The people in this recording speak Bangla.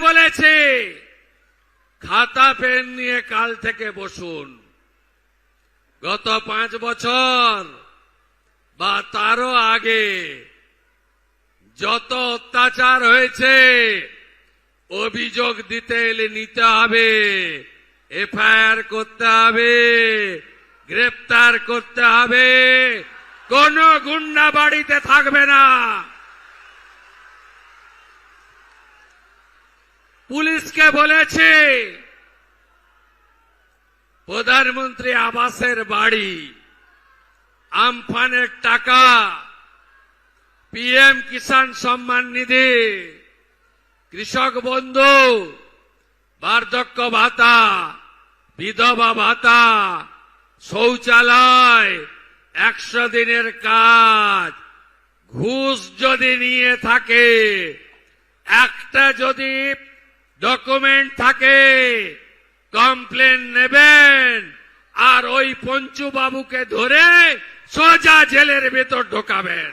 বলেছে খাতা পেন নিয়ে কাল থেকে বসুন। গত 5 বছর বা তারও আগে যত অত্যাচার হয়েছে অভিযোগ দিতে এলে নিতে হবে, এফআইআর করতে হবে, গ্রেপ্তার করতে হবে, কোন গুন্ডা বাড়িতে থাকবে না। পুলিশকে বলেছে প্রধানমন্ত্রী আবাসের বাড়ি, আমফানের টাকা, পিএম কিষাণ সম্মান নিধি, কৃষক বন্ধু, বার্ধক্য ভাতা, বিধবা ভাতা, শৌচালয়, 100 দিনের কাজ, ঘুষ যদি নিয়ে থাকে, একটা যদি ডকুমেন্ট থাকে কমপ্লেন নেবেন আর ওই পঞ্চু বাবুকে ধরে সোজা জেলের ভেতর ঢোকাবেন।